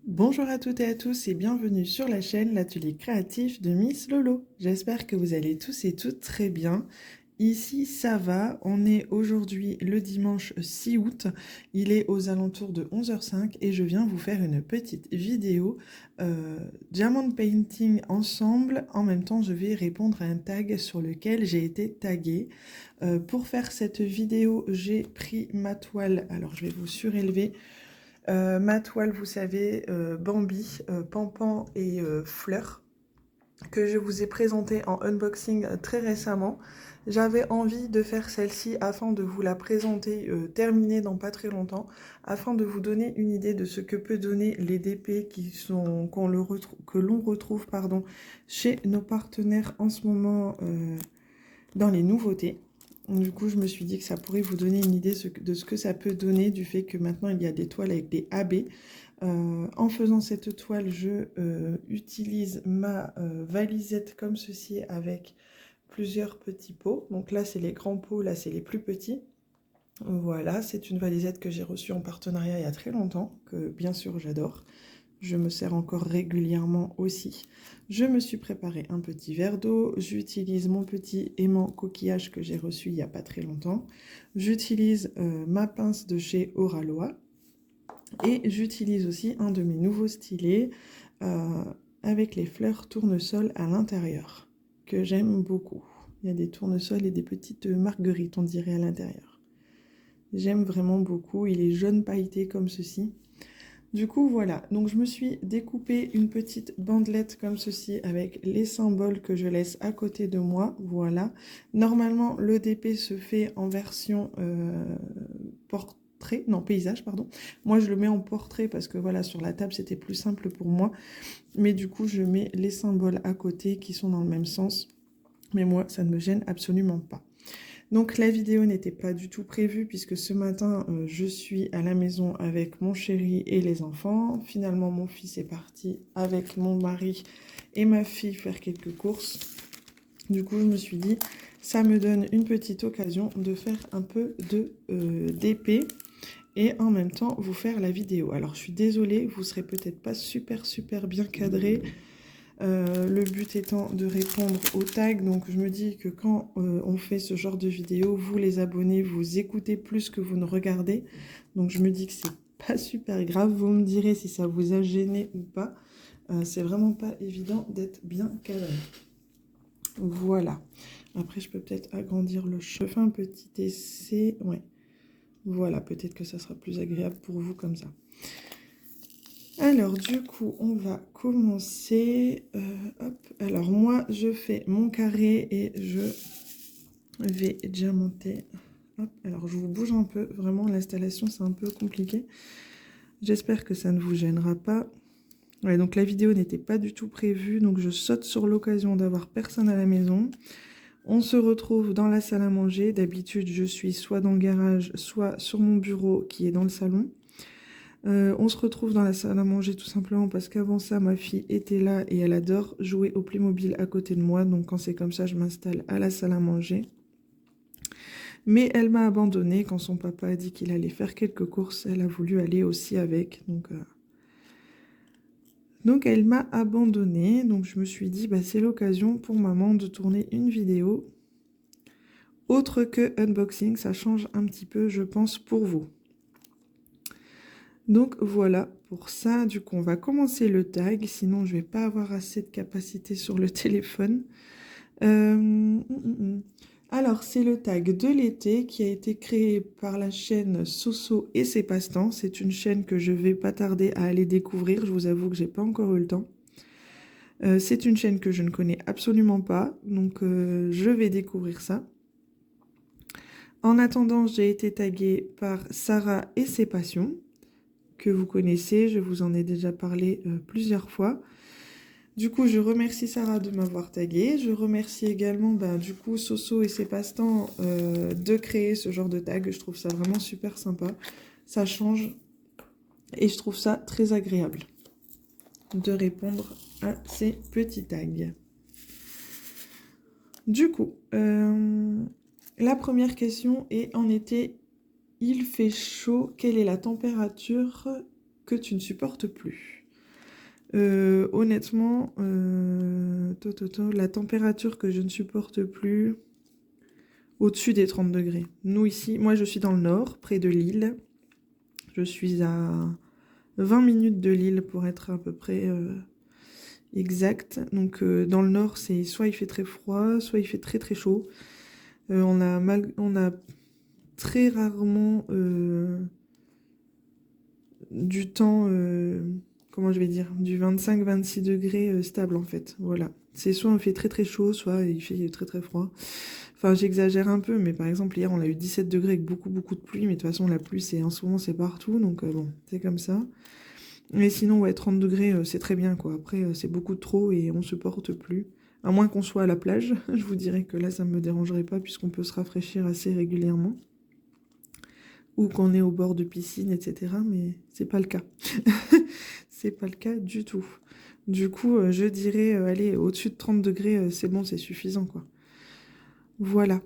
Bonjour à toutes et à tous et bienvenue sur la chaîne L'Atelier Créatif de Miss Lolo. J'espère que vous allez tous et toutes très bien. Ici ça va, on est aujourd'hui le dimanche 6 août, il est aux alentours de 11h05 et je viens vous faire une petite vidéo diamond painting ensemble. En même temps je vais répondre à un tag sur lequel j'ai été taguée. Pour faire cette vidéo j'ai pris ma toile, alors je vais vous surélever. Ma toile, vous savez, Bambi, Pampan et Fleur, que je vous ai présentée en unboxing très récemment. J'avais envie de faire celle-ci afin de vous la présenter terminée dans pas très longtemps, afin de vous donner une idée de ce que peut donner les DP que l'on retrouve chez nos partenaires en ce moment dans les nouveautés. Du coup, je me suis dit que ça pourrait vous donner une idée de ce que ça peut donner du fait que maintenant il y a des toiles avec des AB. En faisant cette toile, je utilise ma valisette comme ceci avec plusieurs petits pots. Donc là, c'est les grands pots, là, c'est les plus petits. Voilà, c'est une valisette que j'ai reçue en partenariat il y a très longtemps, que bien sûr j'adore. Je me sers encore régulièrement aussi. Je me suis préparé un petit verre d'eau. J'utilise mon petit aimant coquillage que j'ai reçu il n'y a pas très longtemps. J'utilise ma pince de chez Oralois. Et j'utilise aussi un de mes nouveaux stylets avec les fleurs tournesol à l'intérieur, que j'aime beaucoup. Il y a des tournesols et des petites marguerites, on dirait, à l'intérieur. J'aime vraiment beaucoup. Il est jaune pailleté comme ceci. Du coup, voilà. Donc, je me suis découpé une petite bandelette comme ceci avec les symboles que je laisse à côté de moi. Voilà. Normalement, le DP se fait en version portrait, non, paysage, pardon. Moi, je le mets en portrait parce que voilà, sur la table, c'était plus simple pour moi. Mais du coup, je mets les symboles à côté qui sont dans le même sens. Mais moi, ça ne me gêne absolument pas. Donc la vidéo n'était pas du tout prévue puisque ce matin je suis à la maison avec mon chéri et les enfants. Finalement mon fils est parti avec mon mari et ma fille faire quelques courses. Du coup je me suis dit ça me donne une petite occasion de faire un peu de DP et en même temps vous faire la vidéo. Alors je suis désolée, vous serez peut-être pas super bien cadré. Le but étant de répondre aux tags, donc je me dis que quand on fait ce genre de vidéo, vous les abonnés, vous écoutez plus que vous ne regardez, donc je me dis que c'est pas super grave, vous me direz si ça vous a gêné ou pas, c'est vraiment pas évident d'être bien cadré. Voilà, après je peux peut-être agrandir le cheveu, je fais un petit essai, ouais, voilà, peut-être que ça sera plus agréable pour vous comme ça. Alors du coup on va commencer, hop, alors moi je fais mon carré et je vais diamanter, hop, alors je vous bouge un peu, vraiment l'installation c'est un peu compliqué, j'espère que ça ne vous gênera pas. Ouais, donc la vidéo n'était pas du tout prévue, donc je saute sur l'occasion d'avoir personne à la maison. On se retrouve dans la salle à manger, d'habitude je suis soit dans le garage, soit sur mon bureau qui est dans le salon. On se retrouve dans la salle à manger tout simplement parce qu'avant ça, ma fille était là et elle adore jouer au Playmobil à côté de moi. Donc quand c'est comme ça, je m'installe à la salle à manger. Mais elle m'a abandonnée quand son papa a dit qu'il allait faire quelques courses. Elle a voulu aller aussi avec. Donc elle m'a abandonnée. Donc je me suis dit, bah, c'est l'occasion pour maman de tourner une vidéo. Autre que unboxing, ça change un petit peu, je pense, pour vous. Donc voilà pour ça, du coup on va commencer le tag, sinon je vais pas avoir assez de capacité sur le téléphone. Alors c'est le tag de l'été qui a été créé par la chaîne Soso et ses passe-temps. C'est une chaîne que je vais pas tarder à aller découvrir, je vous avoue que j'ai pas encore eu le temps. C'est une chaîne que je ne connais absolument pas, donc je vais découvrir ça. En attendant, j'ai été taguée par Sarah et ses passions, que vous connaissez, je vous en ai déjà parlé plusieurs fois. Du coup, je remercie Sarah de m'avoir taguée. Je remercie également du coup Soso et ses passe-temps de créer ce genre de tag. Je trouve ça vraiment super sympa. Ça change et je trouve ça très agréable de répondre à ces petits tags. Du coup, la première question est en été, il fait chaud. Quelle est la température que tu ne supportes plus ? Honnêtement, la température que je ne supporte plus, au-dessus des 30 degrés. Nous ici, moi je suis dans le nord, près de Lille. Je suis à 20 minutes de Lille pour être à peu près exact. Donc dans le nord, c'est soit il fait très froid, soit il fait très très chaud. On a très rarement du temps, comment je vais dire, du 25-26 degrés stable en fait. Voilà. C'est soit on fait très très chaud, soit il fait très très froid. Enfin, j'exagère un peu, mais par exemple, hier, on a eu 17 degrés avec beaucoup beaucoup de pluie, mais de toute façon, la pluie, en ce moment, c'est partout, donc bon, c'est comme ça. Mais sinon, ouais, 30 degrés, c'est très bien, quoi. Après, c'est beaucoup trop et on supporte plus. À moins qu'on soit à la plage, je vous dirais que là, ça me dérangerait pas, puisqu'on peut se rafraîchir assez régulièrement. Ou qu'on est au bord de piscine, etc. Mais c'est pas le cas. C'est pas le cas du tout. Du coup, je dirais, allez, au-dessus de 30 degrés, c'est bon, c'est suffisant, quoi. Voilà.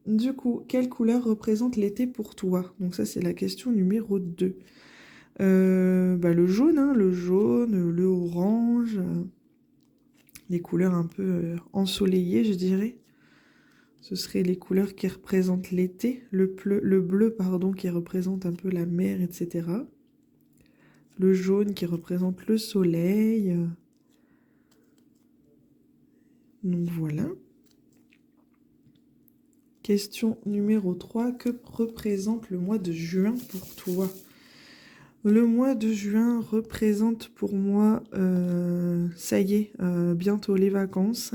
Du coup, quelle couleur représente l'été pour toi? Donc ça, c'est la question numéro 2. Le jaune, hein, le jaune, le orange, les couleurs un peu ensoleillées, je dirais. Ce seraient les couleurs qui représentent l'été. Le bleu, pardon, qui représente un peu la mer, etc. Le jaune qui représente le soleil. Donc voilà. Question numéro 3. Que représente le mois de juin pour toi? Le mois de juin représente pour moi, ça y est, bientôt les vacances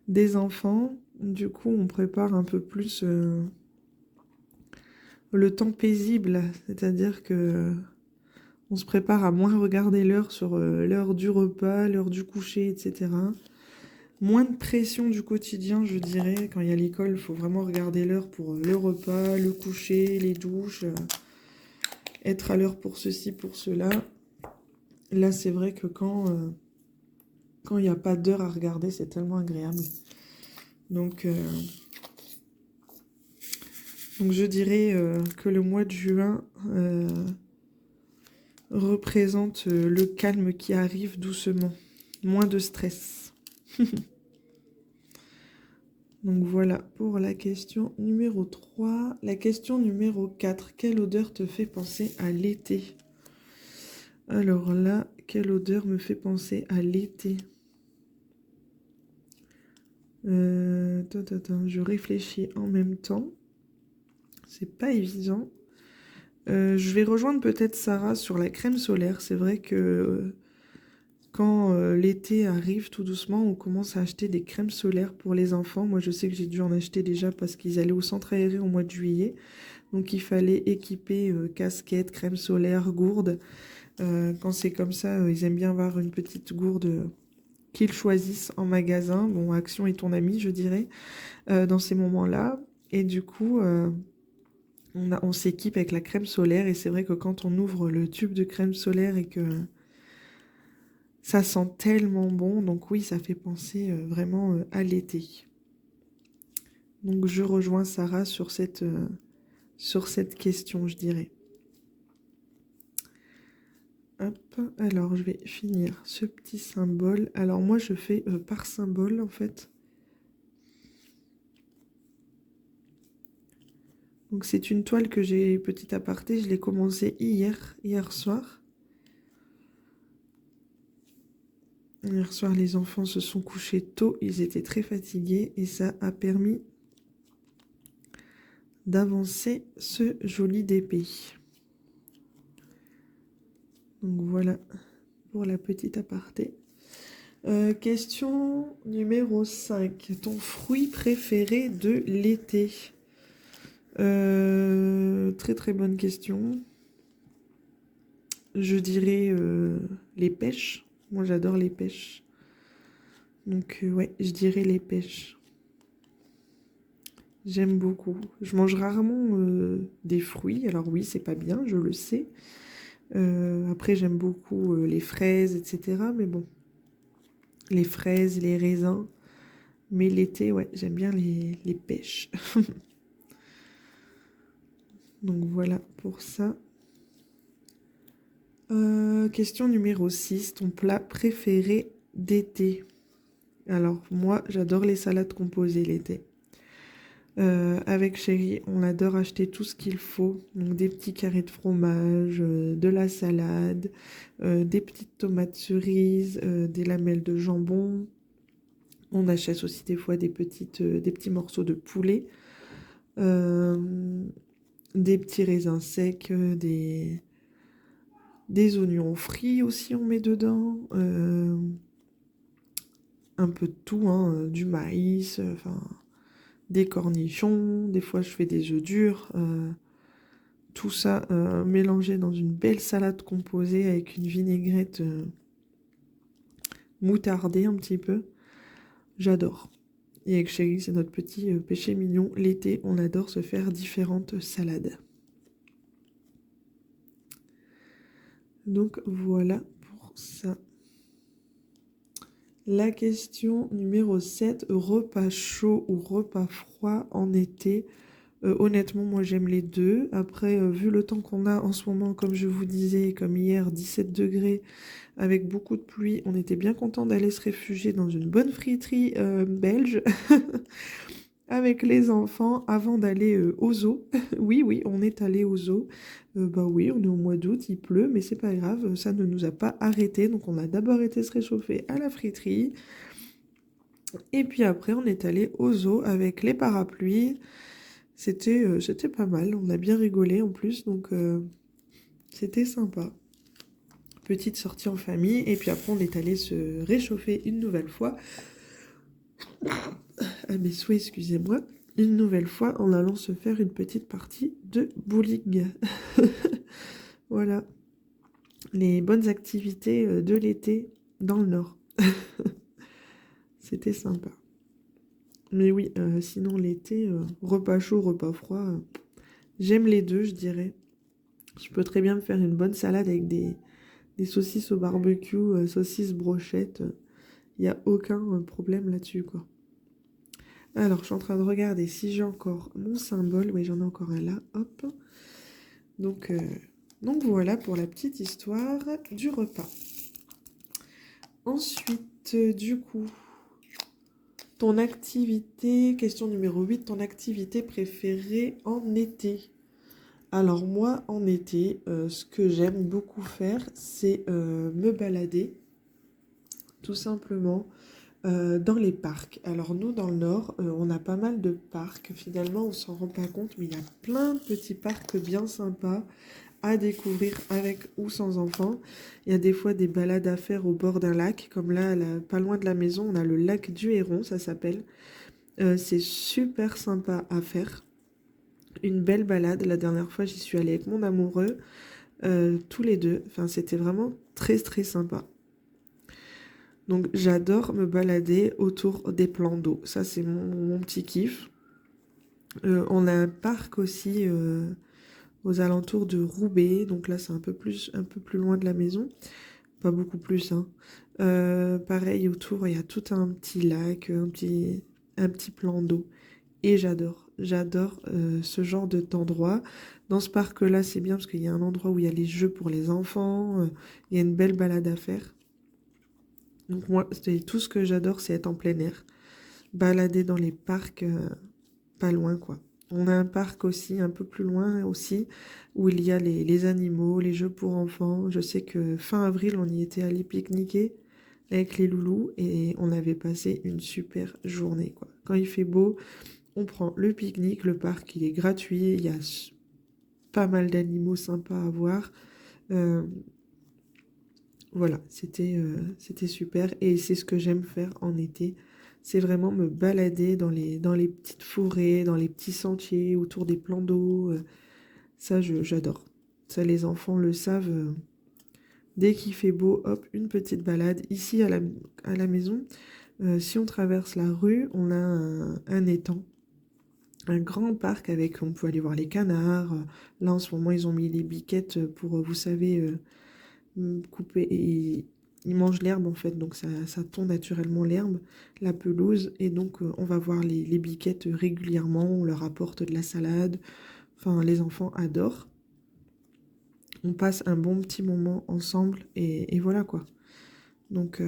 des enfants. Du coup, on prépare un peu plus le temps paisible, c'est-à-dire que on se prépare à moins regarder l'heure sur l'heure du repas, l'heure du coucher, etc. Moins de pression du quotidien, je dirais. Quand il y a l'école, il faut vraiment regarder l'heure pour le repas, le coucher, les douches, être à l'heure pour ceci, pour cela. Là, c'est vrai que quand il n'y a pas d'heure à regarder, c'est tellement agréable. Donc je dirais que le mois de juin représente le calme qui arrive doucement. Moins de stress. Donc voilà pour la question numéro 3. La question numéro 4. Quelle odeur te fait penser à l'été? Alors là, quelle odeur me fait penser à l'été? Je réfléchis en même temps. C'est pas évident. Je vais rejoindre peut-être Sarah sur la crème solaire. C'est vrai que quand l'été arrive tout doucement, on commence à acheter des crèmes solaires pour les enfants. Moi, je sais que j'ai dû en acheter déjà parce qu'ils allaient au centre aéré au mois de juillet. Donc, il fallait équiper casquette, crème solaire, gourde. Quand c'est comme ça, ils aiment bien avoir une petite gourde qu'ils choisissent en magasin. Bon, Action est ton ami, je dirais, dans ces moments-là. Et du coup, on s'équipe avec la crème solaire. Et c'est vrai que quand on ouvre le tube de crème solaire et que ça sent tellement bon, donc oui, ça fait penser vraiment à l'été. Donc je rejoins Sarah sur cette question, je dirais. Hop, alors je vais finir ce petit symbole. Alors moi, je fais par symbole, en fait. Donc c'est une toile que j'ai, petit aparté, je l'ai commencé hier soir. Hier soir, les enfants se sont couchés tôt, ils étaient très fatigués et ça a permis d'avancer ce joli DP. Donc voilà pour la petite aparté. Question numéro 5. Ton fruit préféré de l'été? Très très bonne question. Je dirais les pêches. Moi j'adore les pêches. Donc ouais, je dirais les pêches. J'aime beaucoup. Je mange rarement des fruits. Alors oui, c'est pas bien, je le sais. Après, j'aime beaucoup les fraises, etc. Mais bon, les fraises, les raisins. Mais l'été, ouais, j'aime bien les pêches. Donc voilà pour ça. Question numéro 6. Ton plat préféré d'été? Alors, moi, j'adore les salades composées l'été. Avec chéri, on adore acheter tout ce qu'il faut. Donc, des petits carrés de fromage, de la salade, des petites tomates cerises, des lamelles de jambon. On achète aussi des fois des petits morceaux de poulet, euh, des petits raisins secs, des oignons frits aussi on met dedans, un peu de tout, hein, du maïs, enfin des cornichons, des fois je fais des œufs durs, tout ça mélangé dans une belle salade composée avec une vinaigrette moutardée un petit peu. J'adore. Et avec chéri, c'est notre petit péché mignon. L'été, on adore se faire différentes salades. Donc voilà pour ça. La question numéro 7, repas chaud ou repas froid en été? Honnêtement, moi j'aime les deux. Après, vu le temps qu'on a en ce moment, comme je vous disais, comme hier, 17 degrés, avec beaucoup de pluie, on était bien content d'aller se réfugier dans une bonne friterie belge avec les enfants avant d'aller au zoo. Oui, oui, on est allé au zoo. Bah oui, on est au mois d'août, il pleut, mais c'est pas grave, ça ne nous a pas arrêtés. Donc on a d'abord été se réchauffer à la friterie. Et puis après, on est allé au zoo avec les parapluies. C'était pas mal, on a bien rigolé en plus, donc c'était sympa. Petite sortie en famille, et puis après on est allé se réchauffer une nouvelle fois. À mes souhaits, excusez-moi. Une nouvelle fois en allant se faire une petite partie de bowling. Voilà, les bonnes activités de l'été dans le Nord. C'était sympa. Mais oui, sinon l'été, repas chaud, repas froid, j'aime les deux, je dirais. Je peux très bien me faire une bonne salade avec des saucisses au barbecue, saucisses brochettes. Il n'y a aucun problème là-dessus, quoi. Alors, je suis en train de regarder si j'ai encore mon symbole. Oui, j'en ai encore un là. Hop. Donc voilà pour la petite histoire du repas. Ensuite, du coup, ton activité, question numéro 8, ton activité préférée en été? Alors moi, en été, ce que j'aime beaucoup faire, c'est me balader, tout simplement, dans les parcs. Alors nous, dans le Nord, on a pas mal de parcs. Finalement, on s'en rend pas compte, mais il y a plein de petits parcs bien sympas à découvrir avec ou sans enfants. Il y a des fois des balades à faire au bord d'un lac, comme là, pas loin de la maison, on a le lac du Héron, ça s'appelle. C'est super sympa à faire. Une belle balade. La dernière fois, j'y suis allée avec mon amoureux, tous les deux. Enfin, c'était vraiment très très sympa. Donc j'adore me balader autour des plans d'eau. Ça, c'est mon petit kiff. On a un parc aussi aux alentours de Roubaix. Donc là, c'est un peu plus loin de la maison. Pas beaucoup plus, hein. Pareil, autour, il y a tout un petit lac, un petit plan d'eau. Et j'adore ce genre d'endroit. Dans ce parc-là, c'est bien parce qu'il y a un endroit où il y a les jeux pour les enfants. Il y a une belle balade à faire. Donc moi, tout ce que j'adore, c'est être en plein air. Balader dans les parcs, pas loin, quoi. On a un parc aussi, un peu plus loin aussi, où il y a les animaux, les jeux pour enfants. Je sais que fin avril, on y était allé pique-niquer avec les loulous et on avait passé une super journée, quoi. Quand il fait beau, on prend le pique-nique, le parc, il est gratuit, il y a pas mal d'animaux sympas à voir. Euh, voilà, c'était super et c'est ce que j'aime faire en été. C'est vraiment me balader dans les petites forêts, dans les petits sentiers, autour des plans d'eau. Ça, j'adore. Ça, les enfants le savent. Dès qu'il fait beau, hop, une petite balade. Ici, à la maison, si on traverse la rue, on a un étang. Un grand parc avec, on peut aller voir les canards. Là, en ce moment, ils ont mis les biquettes pour, vous savez, couper. Et ils mangent l'herbe, en fait. Donc, ça tond naturellement l'herbe, la pelouse. Et donc, on va voir les biquettes régulièrement. On leur apporte de la salade. Enfin, les enfants adorent. on passe un bon petit moment ensemble et voilà quoi. Donc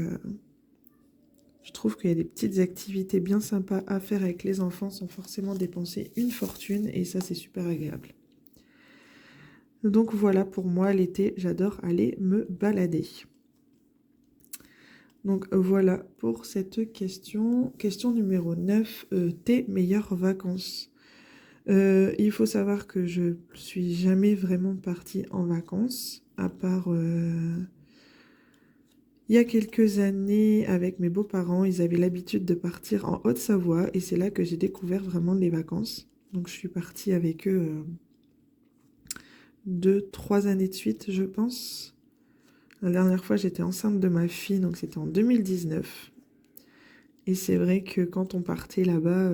je trouve qu'il y a des petites activités bien sympas à faire avec les enfants sans forcément dépenser une fortune et ça c'est super agréable. Donc voilà, pour moi l'été, j'adore aller me balader. Donc voilà pour cette question. Question numéro 9, tes meilleures vacances. Il faut savoir que je suis jamais vraiment partie en vacances, à part il y a quelques années avec mes beaux-parents, ils avaient l'habitude de partir en Haute-Savoie et c'est là que j'ai découvert vraiment les vacances. Donc je suis partie avec eux 2, 3 années de suite, je pense. La dernière fois, j'étais enceinte de ma fille, donc c'était en 2019. Et c'est vrai que quand on partait là-bas,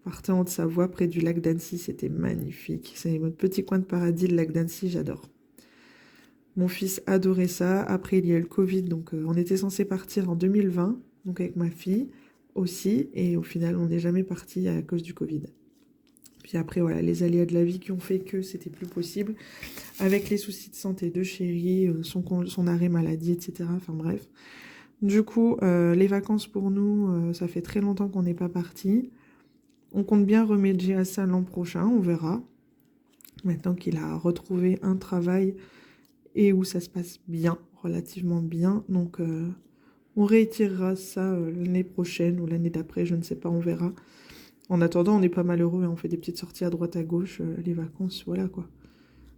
partait en Haute-Savoie, près du lac d'Annecy, c'était magnifique. C'est notre petit coin de paradis, le lac d'Annecy, j'adore. Mon fils adorait ça. Après, il y a eu le Covid, donc on était censé partir en 2020, donc avec ma fille aussi. Et au final, on n'est jamais parti à cause du Covid. Puis après, voilà, les aléas de la vie qui ont fait que c'était plus possible. Avec les soucis de santé de chérie, son arrêt maladie, etc. Enfin bref. Du coup, les vacances pour nous, ça fait très longtemps qu'on n'est pas parti. On compte bien remédier à ça l'an prochain, on verra. Maintenant qu'il a retrouvé un travail et où ça se passe bien, relativement bien. Donc, on réitérera ça l'année prochaine ou l'année d'après, je ne sais pas, on verra. En attendant, on est pas malheureux, hein, on fait des petites sorties à droite à gauche, les vacances, voilà quoi.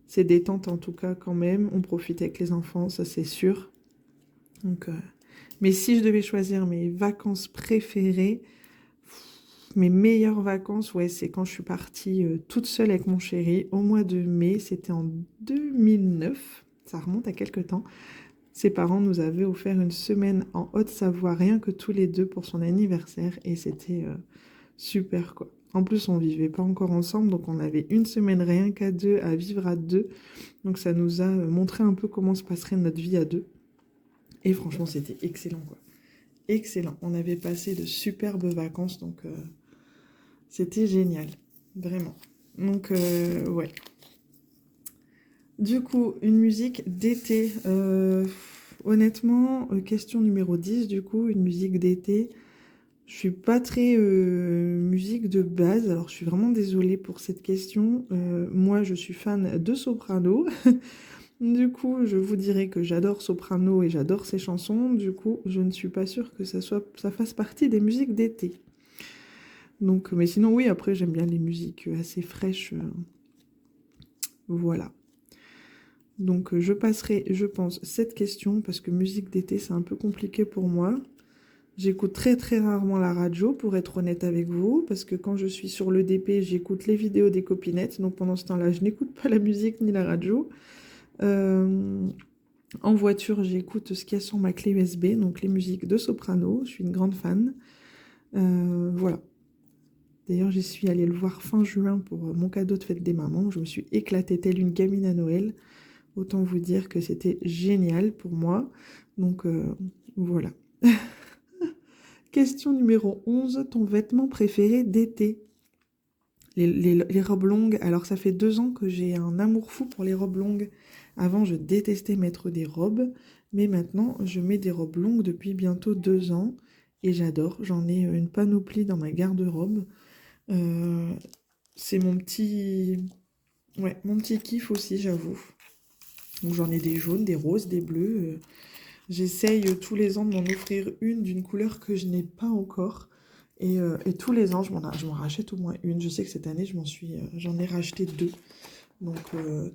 C'est détente en tout cas quand même, on profite avec les enfants, ça c'est sûr. Donc, mais si je devais choisir mes vacances préférées, mes meilleures vacances, ouais, c'est quand je suis partie toute seule avec mon chéri au mois de mai, c'était en 2009, ça remonte à quelques temps. Ses parents nous avaient offert une semaine en Haute-Savoie, rien que tous les deux pour son anniversaire, et c'était super quoi. En plus, on vivait pas encore ensemble, donc on avait une semaine rien qu'à deux, à vivre à deux. Donc ça nous a montré un peu comment se passerait notre vie à deux. Et franchement, c'était excellent quoi. Excellent. On avait passé de superbes vacances, donc c'était génial. Vraiment. Donc, ouais. Du coup, une musique d'été. Honnêtement, question numéro 10, du coup, une musique d'été. Je suis pas très musique de base, alors je suis vraiment désolée pour cette question. Moi, je suis fan de Soprano. Du coup, je vous dirais que j'adore Soprano et j'adore ses chansons. Du coup, je ne suis pas sûre que ça fasse partie des musiques d'été. Donc, mais sinon, oui, après, j'aime bien les musiques assez fraîches. Voilà. Donc, je passerai, je pense, cette question parce que musique d'été, c'est un peu compliqué pour moi. J'écoute très très rarement la radio, pour être honnête avec vous, parce que quand je suis sur le DP, j'écoute les vidéos des copinettes. Donc, pendant ce temps-là, je n'écoute pas la musique ni la radio. En voiture, j'écoute ce qu'il y a sur ma clé USB, donc les musiques de Soprano. Je suis une grande fan. Voilà. D'ailleurs, j'y suis allée le voir fin juin pour mon cadeau de fête des mamans. Je me suis éclatée telle une gamine à Noël. Autant vous dire que c'était génial pour moi. Donc, voilà. Question numéro 11. Ton vêtement préféré d'été? Les robes longues. Alors, ça fait 2 ans que j'ai un amour fou pour les robes longues. Avant, je détestais mettre des robes. Mais maintenant, je mets des robes longues depuis bientôt 2 ans. Et j'adore. J'en ai une panoplie dans ma garde-robe. C'est mon petit kiff aussi, j'avoue. Donc j'en ai des jaunes, des roses, des bleus. J'essaye tous les ans de m'en offrir une d'une couleur que je n'ai pas encore. Et tous les ans, je m'en rachète au moins une. Je sais que cette année, j'en ai racheté 2. Donc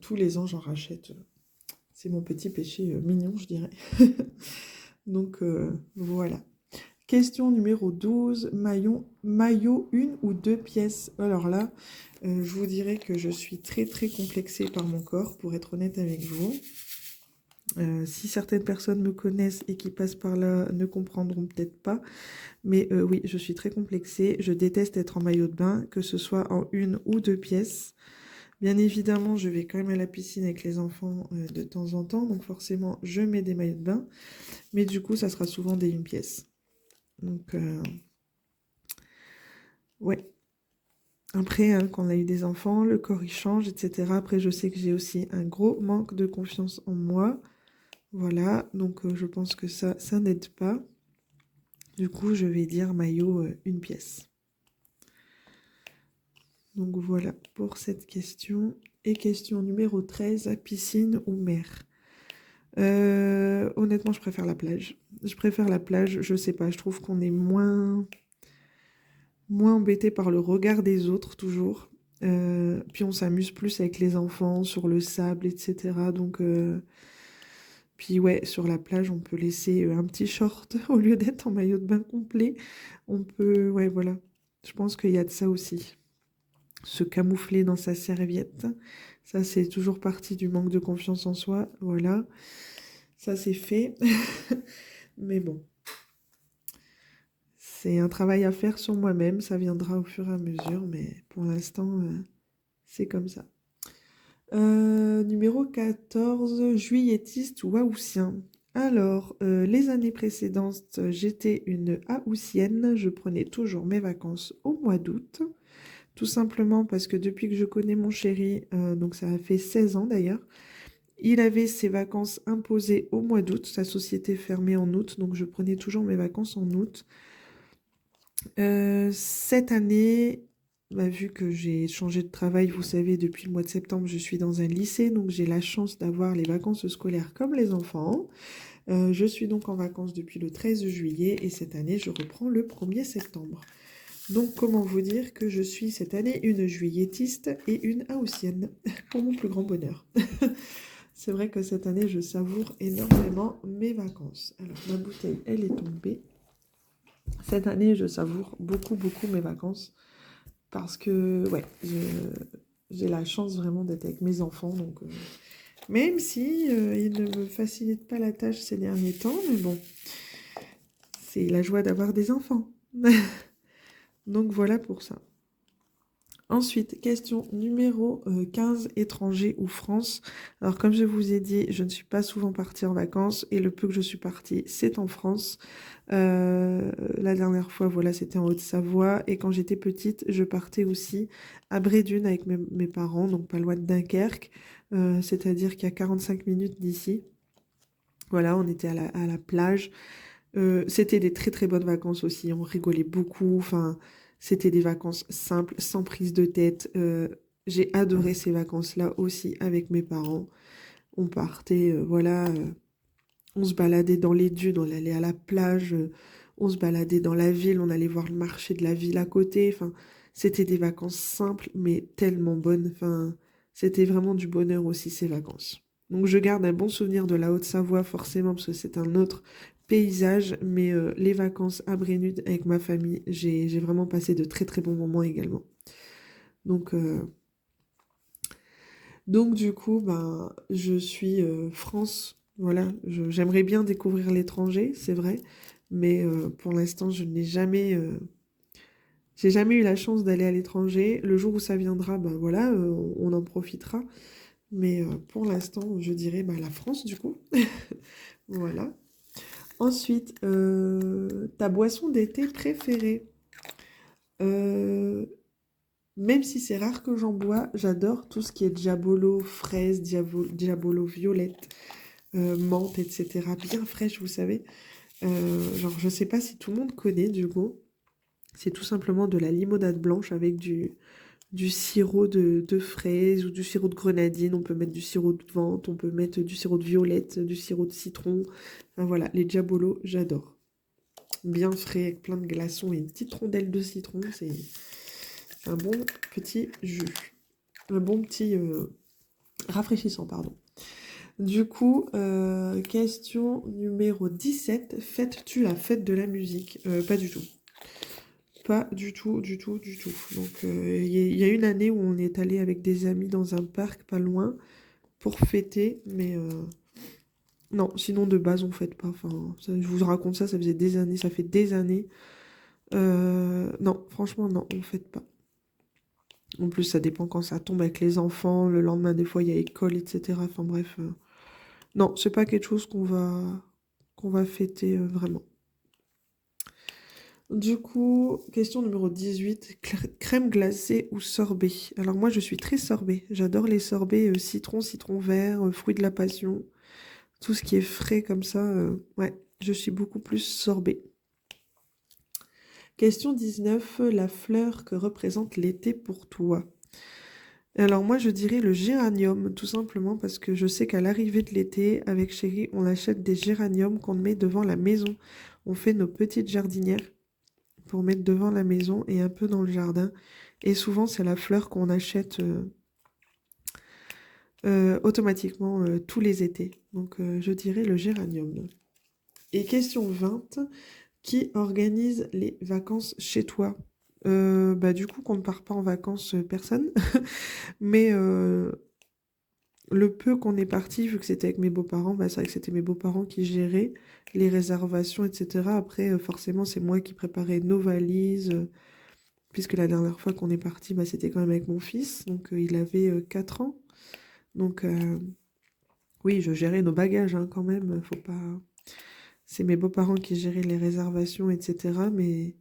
tous les ans, j'en rachète. C'est mon petit péché mignon, je dirais. Donc voilà. Question numéro 12, maillot 1 ou 2 pièces. Alors là, je vous dirais que je suis très très complexée par mon corps, pour être honnête avec vous. Si certaines personnes me connaissent et qui passent par là ne comprendront peut-être pas. Mais oui, je suis très complexée. Je déteste être en maillot de bain, que ce soit en 1 ou 2 pièces. Bien évidemment, je vais quand même à la piscine avec les enfants de temps en temps. Donc forcément, je mets des maillots de bain. Mais du coup, ça sera souvent des 1 pièce. Donc, ouais. Après, hein, quand on a eu des enfants, le corps il change, etc. Après, je sais que j'ai aussi un gros manque de confiance en moi. Voilà, donc je pense que ça n'aide pas. Du coup, je vais dire maillot, une pièce. Donc voilà pour cette question. Et question numéro 13, piscine ou mer? Honnêtement, je préfère la plage. Je préfère la plage, je sais pas, je trouve qu'on est moins embêté par le regard des autres toujours. Puis on s'amuse plus avec les enfants sur le sable, etc. Donc, puis ouais, sur la plage, on peut laisser un petit short au lieu d'être en maillot de bain complet. On peut, ouais, voilà. Je pense qu'il y a de ça aussi. Se camoufler dans sa serviette, ça c'est toujours partie du manque de confiance en soi. Voilà, ça c'est fait. Mais bon, c'est un travail à faire sur moi-même. Ça viendra au fur et à mesure, mais pour l'instant, c'est comme ça. Numéro 14, juillettiste ou haussien. Alors, les années précédentes, j'étais une haussienne. Je prenais toujours mes vacances au mois d'août. Tout simplement parce que depuis que je connais mon chéri, donc ça a fait 16 ans d'ailleurs, il avait ses vacances imposées au mois d'août. Sa société fermait en août, donc je prenais toujours mes vacances en août. Cette année, bah, vu que j'ai changé de travail, vous savez, depuis le mois de septembre, je suis dans un lycée, donc j'ai la chance d'avoir les vacances scolaires comme les enfants. Je suis donc en vacances depuis le 13 juillet et cette année, je reprends le 1er septembre. Donc, comment vous dire que je suis cette année une juillettiste et une haussienne, pour mon plus grand bonheur. C'est vrai que cette année, je savoure énormément mes vacances. Alors, ma bouteille, elle est tombée. Cette année, je savoure beaucoup, beaucoup mes vacances parce que, ouais, j'ai la chance vraiment d'être avec mes enfants. Donc, même si ils ne me facilitent pas la tâche ces derniers temps, mais bon, c'est la joie d'avoir des enfants. Donc, voilà pour ça. Ensuite, question numéro 15, étranger ou France. Alors, comme je vous ai dit, je ne suis pas souvent partie en vacances et le peu que je suis partie, c'est en France. La dernière fois, voilà, c'était en Haute-Savoie et quand j'étais petite, je partais aussi à Brédune avec mes parents, donc pas loin de Dunkerque, c'est-à-dire qu'il y a 45 minutes d'ici. Voilà, on était à la plage. C'était des très très bonnes vacances aussi, on rigolait beaucoup, enfin, c'était des vacances simples, sans prise de tête. J'ai adoré ces vacances-là aussi avec mes parents. On partait, voilà, on se baladait dans les dunes, on allait à la plage, on se baladait dans la ville, on allait voir le marché de la ville à côté. Enfin, c'était des vacances simples, mais tellement bonnes. Enfin, c'était vraiment du bonheur aussi ces vacances. Donc je garde un bon souvenir de la Haute-Savoie forcément parce que c'est un autre paysage, mais les vacances à Brénude avec ma famille, j'ai vraiment passé de très très bons moments également. Donc, euh, donc du coup, ben, je suis France. Voilà, j'aimerais bien découvrir l'étranger, c'est vrai, mais pour l'instant, j'ai jamais eu la chance d'aller à l'étranger. Le jour où ça viendra, ben voilà, on en profitera. Mais pour l'instant, je dirais bah, la France du coup. Voilà. Ensuite, ta boisson d'été préférée. Euh, Même si c'est rare que j'en bois, j'adore tout ce qui est Diabolo, fraise, Diabolo violette, menthe, etc. Bien fraîche, vous savez. Genre, je sais pas si tout le monde connaît du coup. C'est tout simplement de la limonade blanche avec du sirop de fraise ou du sirop de grenadine. On peut mettre du sirop de menthe, on peut mettre du sirop de violette, du sirop de citron. Enfin voilà, les Diabolos, j'adore. Bien frais, avec plein de glaçons et une petite rondelle de citron, c'est un bon petit jus. Un bon petit rafraîchissant, pardon. Du coup, question numéro 17. Fêtes-tu la fête de la musique? Pas du tout. Pas du tout, du tout, du tout. Donc, il y a une année où on est allé avec des amis dans un parc pas loin pour fêter, mais non, sinon de base on fête pas. Enfin, je vous raconte ça, ça faisait des années, ça fait des années. Non, franchement, non, on fête pas. En plus, ça dépend quand ça tombe avec les enfants. Le lendemain, des fois, il y a école, etc. Enfin bref, non, c'est pas quelque chose qu'on va fêter vraiment. Du coup, question numéro 18, crème glacée ou sorbet? Alors moi, je suis très sorbet. J'adore les sorbets citron, citron vert, fruits de la passion. Tout ce qui est frais comme ça, ouais, je suis beaucoup plus sorbet. Question 19, la fleur que représente l'été pour toi? Alors moi, je dirais le géranium, tout simplement parce que je sais qu'à l'arrivée de l'été, avec chéri, on achète des géraniums qu'on met devant la maison. On fait nos petites jardinières pour mettre devant la maison et un peu dans le jardin. Et souvent, c'est la fleur qu'on achète automatiquement tous les étés. Donc, je dirais le géranium. Et question 20, qui organise les vacances chez toi? Bah, du coup, qu'on ne part pas en vacances, personne. Mais le peu qu'on est parti, vu que c'était avec mes beaux-parents, bah, c'est vrai que c'était mes beaux-parents qui géraient les réservations, etc. Après, forcément, c'est moi qui préparais nos valises. Puisque la dernière fois qu'on est parti, bah, c'était quand même avec mon fils, donc il avait 4 ans. Donc oui, je gérais nos bagages hein, quand même, faut pas... C'est mes beaux-parents qui géraient les réservations, etc. Mais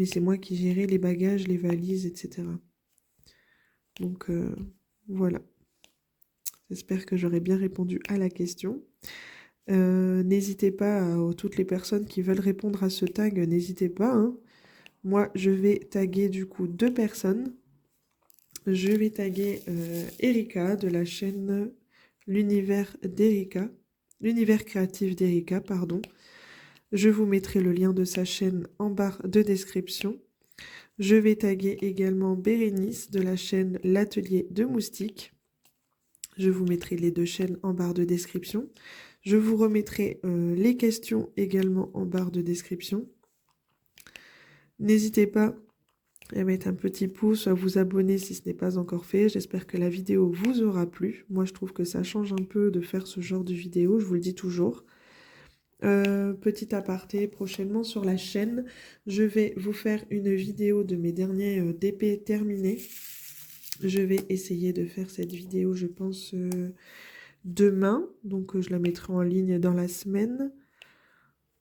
c'est moi qui gérais les bagages, les valises, etc. Donc voilà, j'espère que j'aurai bien répondu à la question. N'hésitez pas, toutes les personnes qui veulent répondre à ce tag, n'hésitez pas, hein. Moi, je vais taguer du coup 2 personnes. Je vais taguer Erika de la chaîne L'univers d'Erika, l'univers créatif d'Erika, pardon. Je vous mettrai le lien de sa chaîne en barre de description. Je vais taguer également Bérénice de la chaîne L'Atelier de Moustique. Je vous mettrai les 2 chaînes en barre de description. Je vous remettrai les questions également en barre de description. N'hésitez pas à mettre un petit pouce, à vous abonner si ce n'est pas encore fait. J'espère que la vidéo vous aura plu. Moi, je trouve que ça change un peu de faire ce genre de vidéo, je vous le dis toujours. Petit aparté, prochainement sur la chaîne, je vais vous faire une vidéo de mes derniers DP terminés. Je vais essayer de faire cette vidéo, je pense, demain. Donc, je la mettrai en ligne dans la semaine.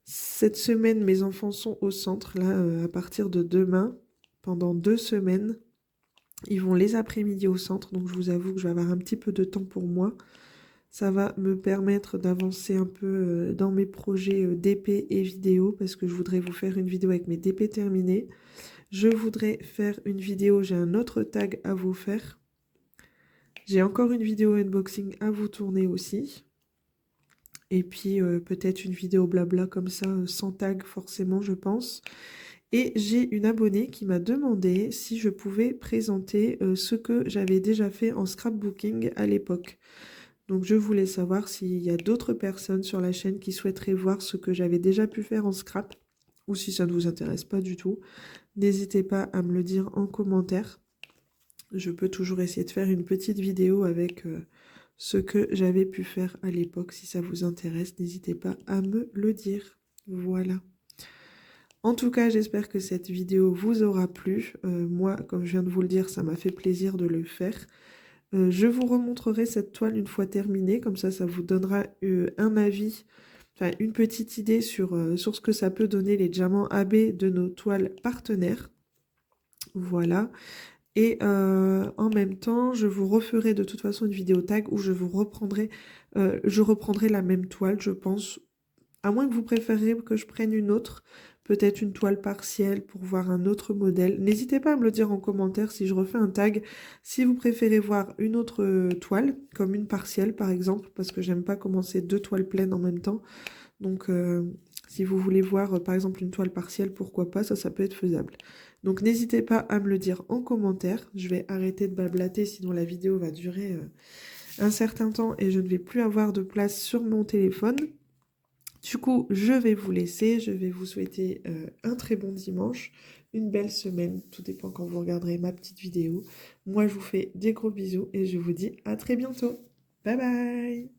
Cette semaine, mes enfants sont au centre, là, à partir de demain, pendant 2 semaines. Ils vont les après-midi au centre, donc je vous avoue que je vais avoir un petit peu de temps pour moi. Ça va me permettre d'avancer un peu dans mes projets DP et vidéo, parce que je voudrais vous faire une vidéo avec mes DP terminés. Je voudrais faire une vidéo, j'ai un autre tag à vous faire. J'ai encore une vidéo unboxing à vous tourner aussi. Et puis peut-être une vidéo blabla comme ça, sans tag forcément, je pense. Et j'ai une abonnée qui m'a demandé si je pouvais présenter ce que j'avais déjà fait en scrapbooking à l'époque. Donc je voulais savoir s'il y a d'autres personnes sur la chaîne qui souhaiteraient voir ce que j'avais déjà pu faire en scrap, ou si ça ne vous intéresse pas du tout. N'hésitez pas à me le dire en commentaire. Je peux toujours essayer de faire une petite vidéo avec ce que j'avais pu faire à l'époque. Si ça vous intéresse, n'hésitez pas à me le dire. Voilà. En tout cas, j'espère que cette vidéo vous aura plu. Moi, comme je viens de vous le dire, ça m'a fait plaisir de le faire. Je vous remontrerai cette toile une fois terminée, comme ça vous donnera un avis, enfin une petite idée sur ce que ça peut donner les diamants AB de nos toiles partenaires. Voilà. Et en même temps, je vous referai de toute façon une vidéo tag où je reprendrai la même toile, je pense. À moins que vous préfériez que je prenne une autre, peut-être une toile partielle pour voir un autre modèle. N'hésitez pas à me le dire en commentaire si je refais un tag. Si vous préférez voir une autre toile, comme une partielle par exemple, parce que j'aime pas commencer 2 toiles pleines en même temps. Donc si vous voulez voir par exemple une toile partielle, pourquoi pas, ça peut être faisable. Donc n'hésitez pas à me le dire en commentaire. Je vais arrêter de blablater, sinon la vidéo va durer un certain temps et je ne vais plus avoir de place sur mon téléphone. Du coup, je vais vous laisser, je vais vous souhaiter un très bon dimanche, une belle semaine, tout dépend quand vous regarderez ma petite vidéo. Moi, je vous fais des gros bisous et je vous dis à très bientôt. Bye bye!